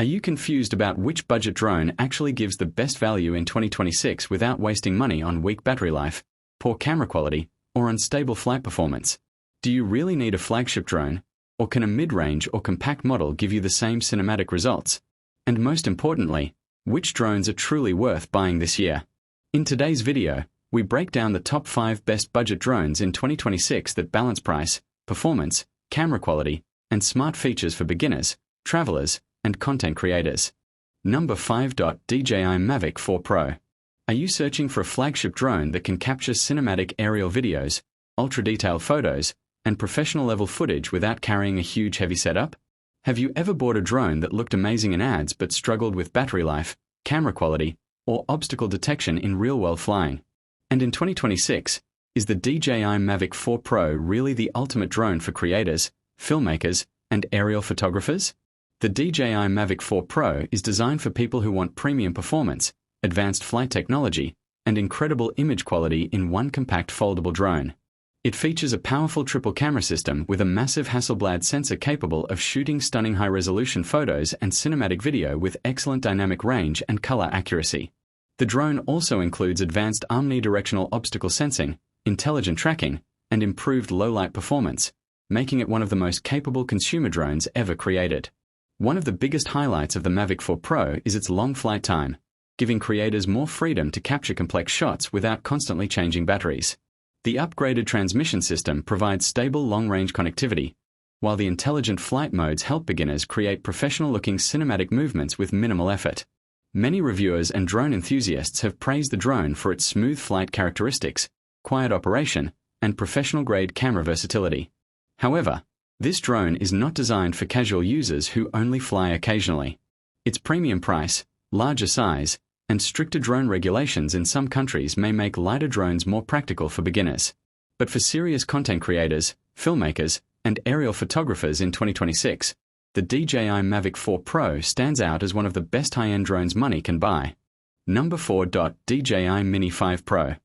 Are you confused about which budget drone actually gives the best value in 2026 without wasting money on weak battery life, poor camera quality, or unstable flight performance? Do you really need a flagship drone, or can a mid-range or compact model give you the same cinematic results? And most importantly, which drones are truly worth buying this year? In today's video, we break down the top 5 best budget drones in 2026 that balance price, performance, camera quality, and smart features for beginners, travelers, and content creators. Number 5. DJI Mavic 4 Pro. Are you searching for a flagship drone that can capture cinematic aerial videos, ultra-detailed photos, and professional-level footage without carrying a huge heavy setup? Have you ever bought a drone that looked amazing in ads but struggled with battery life, camera quality, or obstacle detection in real-world flying? And in 2026, is the DJI Mavic 4 Pro really the ultimate drone for creators, filmmakers, and aerial photographers? The DJI Mavic 4 Pro is designed for people who want premium performance, advanced flight technology, and incredible image quality in one compact foldable drone. It features a powerful triple camera system with a massive Hasselblad sensor capable of shooting stunning high-resolution photos and cinematic video with excellent dynamic range and color accuracy. The drone also includes advanced omnidirectional obstacle sensing, intelligent tracking, and improved low-light performance, making it one of the most capable consumer drones ever created. One of the biggest highlights of the Mavic 4 Pro is its long flight time, giving creators more freedom to capture complex shots without constantly changing batteries. The upgraded transmission system provides stable long-range connectivity, while the intelligent flight modes help beginners create professional-looking cinematic movements with minimal effort. Many reviewers and drone enthusiasts have praised the drone for its smooth flight characteristics, quiet operation, and professional-grade camera versatility. However, this drone is not designed for casual users who only fly occasionally. Its premium price, larger size, and stricter drone regulations in some countries may make lighter drones more practical for beginners. But for serious content creators, filmmakers, and aerial photographers in 2026, the DJI Mavic 4 Pro stands out as one of the best high-end drones money can buy. Number 4. DJI Mini 5 Pro.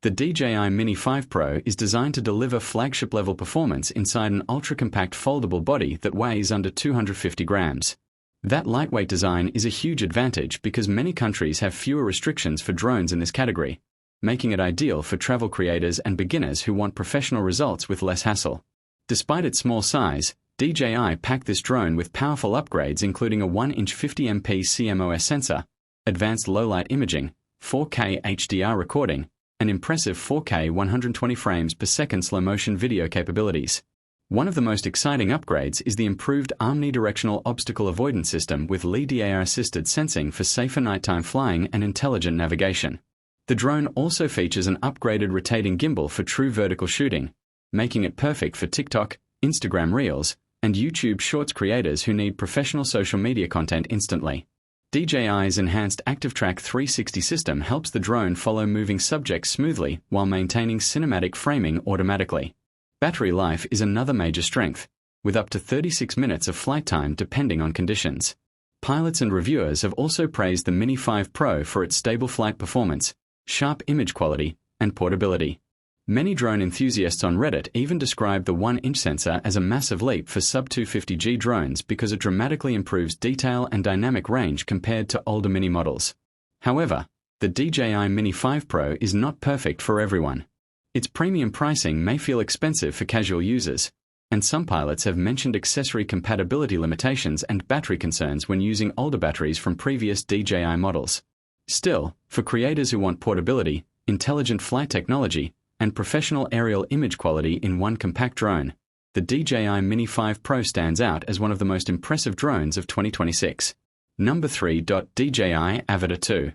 The DJI Mini 5 Pro is designed to deliver flagship-level performance inside an ultra-compact foldable body that weighs under 250 grams. That lightweight design is a huge advantage because many countries have fewer restrictions for drones in this category, making it ideal for travel creators and beginners who want professional results with less hassle. Despite its small size, DJI packed this drone with powerful upgrades including a 1-inch 50MP CMOS sensor, advanced low-light imaging, 4K HDR recording, and impressive 4K 120 frames per second slow-motion video capabilities. One of the most exciting upgrades is the improved omnidirectional obstacle avoidance system with lidar-assisted sensing for safer nighttime flying and intelligent navigation. The drone also features an upgraded rotating gimbal for true vertical shooting, making it perfect for TikTok, Instagram Reels, and YouTube Shorts creators who need professional social media content instantly. DJI's enhanced ActiveTrack 360 system helps the drone follow moving subjects smoothly while maintaining cinematic framing automatically. Battery life is another major strength, with up to 36 minutes of flight time depending on conditions. Pilots and reviewers have also praised the Mini 5 Pro for its stable flight performance, sharp image quality, and portability. Many drone enthusiasts on Reddit even describe the 1-inch sensor as a massive leap for sub-250G drones because it dramatically improves detail and dynamic range compared to older Mini models. However, the DJI Mini 5 Pro is not perfect for everyone. Its premium pricing may feel expensive for casual users, and some pilots have mentioned accessory compatibility limitations and battery concerns when using older batteries from previous DJI models. Still, for creators who want portability, intelligent flight technology, and professional aerial image quality in one compact drone, the DJI Mini 5 Pro stands out as one of the most impressive drones of 2026. Number 3. DJI Avata 2.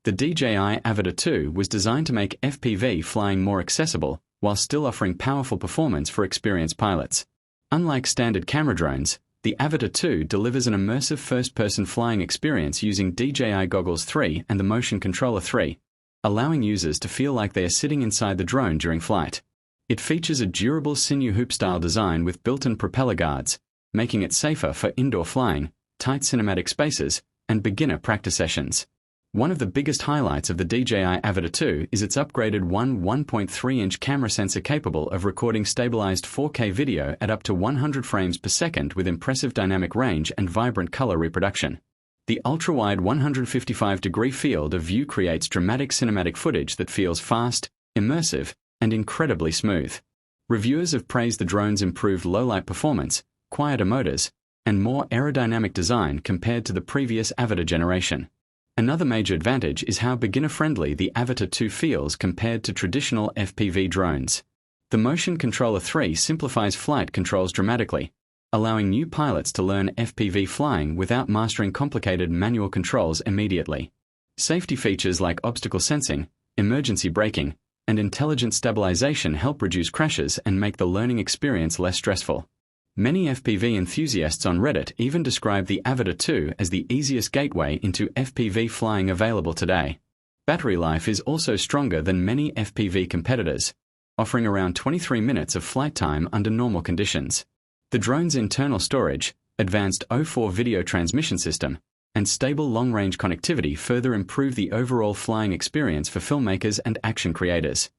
The DJI Avata 2 was designed to make FPV flying more accessible while still offering powerful performance for experienced pilots. Unlike standard camera drones, the Avata 2 delivers an immersive first-person flying experience using DJI Goggles 3 and the Motion Controller 3, allowing users to feel like they are sitting inside the drone during flight. It features a durable sinew hoop-style design with built-in propeller guards, making it safer for indoor flying, tight cinematic spaces, and beginner practice sessions. One of the biggest highlights of the DJI Avata 2 is its upgraded 1.3-inch camera sensor capable of recording stabilized 4K video at up to 100 frames per second with impressive dynamic range and vibrant color reproduction. The ultra-wide 155-degree field of view creates dramatic cinematic footage that feels fast, immersive, and incredibly smooth. Reviewers have praised the drone's improved low-light performance, quieter motors, and more aerodynamic design compared to the previous Avata generation. Another major advantage is how beginner-friendly the Avata 2 feels compared to traditional FPV drones. The Motion Controller 3 simplifies flight controls dramatically, allowing new pilots to learn FPV flying without mastering complicated manual controls immediately. Safety features like obstacle sensing, emergency braking, and intelligent stabilization help reduce crashes and make the learning experience less stressful. Many FPV enthusiasts on Reddit even describe the Avata 2 as the easiest gateway into FPV flying available today. Battery life is also stronger than many FPV competitors, offering around 23 minutes of flight time under normal conditions. The drone's internal storage, advanced O4 video transmission system, and stable long-range connectivity further improve the overall flying experience for filmmakers and action creators.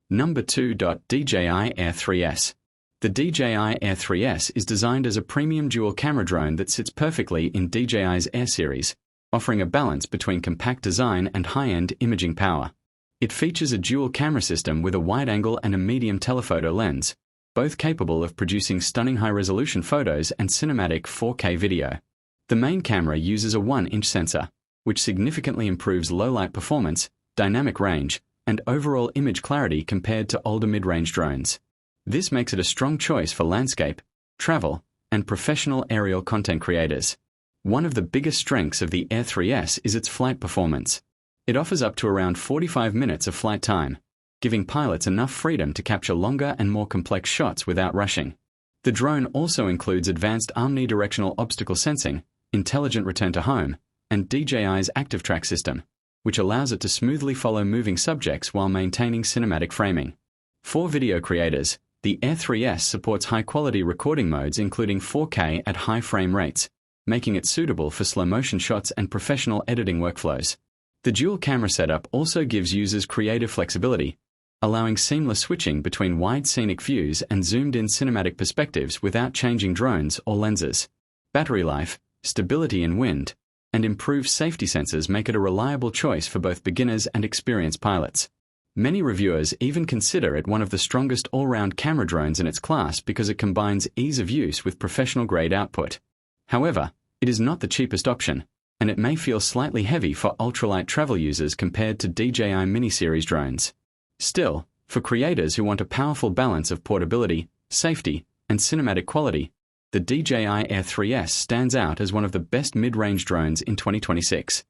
Number 2. DJI Air 3S. The DJI Air 3S is designed as a premium dual-camera drone that sits perfectly in DJI's Air series, offering a balance between compact design and high-end imaging power. It features a dual-camera system with a wide-angle and a medium telephoto lens, both capable of producing stunning high-resolution photos and cinematic 4K video. The main camera uses a 1-inch sensor, which significantly improves low-light performance, dynamic range, and overall image clarity compared to older mid-range drones. This makes it a strong choice for landscape, travel, and professional aerial content creators. One of the biggest strengths of the Air 3S is its flight performance. It offers up to around 45 minutes of flight time, giving pilots enough freedom to capture longer and more complex shots without rushing. The drone also includes advanced omnidirectional obstacle sensing, intelligent return to home, and DJI's Active Track system, which allows it to smoothly follow moving subjects while maintaining cinematic framing. For video creators, the Air 3S supports high-quality recording modes including 4K at high frame rates, making it suitable for slow-motion shots and professional editing workflows. The dual-camera setup also gives users creative flexibility, allowing seamless switching between wide scenic views and zoomed-in cinematic perspectives without changing drones or lenses. Battery life, stability in wind, and improved safety sensors make it a reliable choice for both beginners and experienced pilots. Many reviewers even consider it one of the strongest all-round camera drones in its class because it combines ease of use with professional-grade output. However, it is not the cheapest option, and it may feel slightly heavy for ultralight travel users compared to DJI Mini series drones. Still, for creators who want a powerful balance of portability, safety, and cinematic quality, the DJI Air 3S stands out as one of the best mid-range drones in 2026.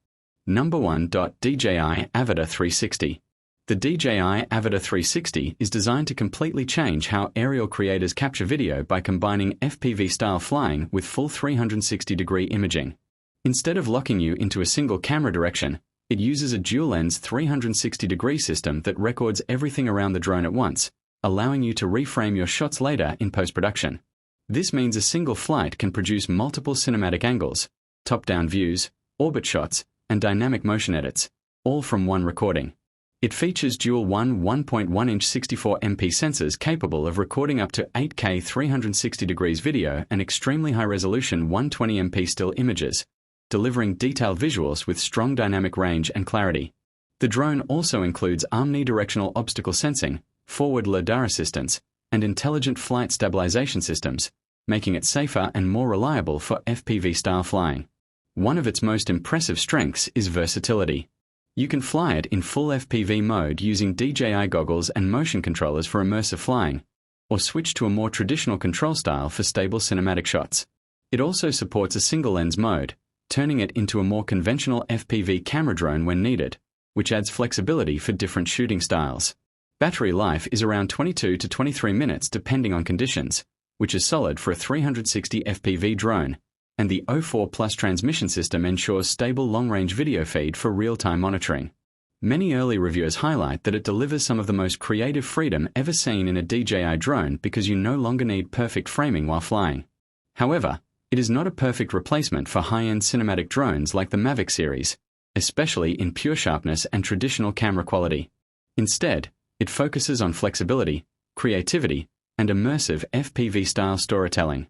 Number 1. DJI Avata 360. The DJI Avata 360 is designed to completely change how aerial creators capture video by combining FPV-style flying with full 360-degree imaging. Instead of locking you into a single camera direction, it uses a dual-lens 360-degree system that records everything around the drone at once, allowing you to reframe your shots later in post-production. This means a single flight can produce multiple cinematic angles, top-down views, orbit shots, and dynamic motion edits, all from one recording. It features dual 1.1-inch 64MP sensors capable of recording up to 8K 360 degrees video and extremely high-resolution 120MP still images, delivering detailed visuals with strong dynamic range and clarity. The drone also includes omnidirectional obstacle sensing, forward lidar assistance, and intelligent flight stabilization systems, making it safer and more reliable for FPV-style flying. One of its most impressive strengths is versatility. You can fly it in full FPV mode using DJI goggles and motion controllers for immersive flying, or switch to a more traditional control style for stable cinematic shots. It also supports a single-lens mode, turning it into a more conventional FPV camera drone when needed, which adds flexibility for different shooting styles. Battery life is around 22 to 23 minutes depending on conditions, which is solid for a 360 FPV drone, and the O4 Plus transmission system ensures stable long-range video feed for real-time monitoring. Many early reviewers highlight that it delivers some of the most creative freedom ever seen in a DJI drone because you no longer need perfect framing while flying. However, it is not a perfect replacement for high-end cinematic drones like the Mavic series, especially in pure sharpness and traditional camera quality. Instead, it focuses on flexibility, creativity, and immersive FPV-style storytelling.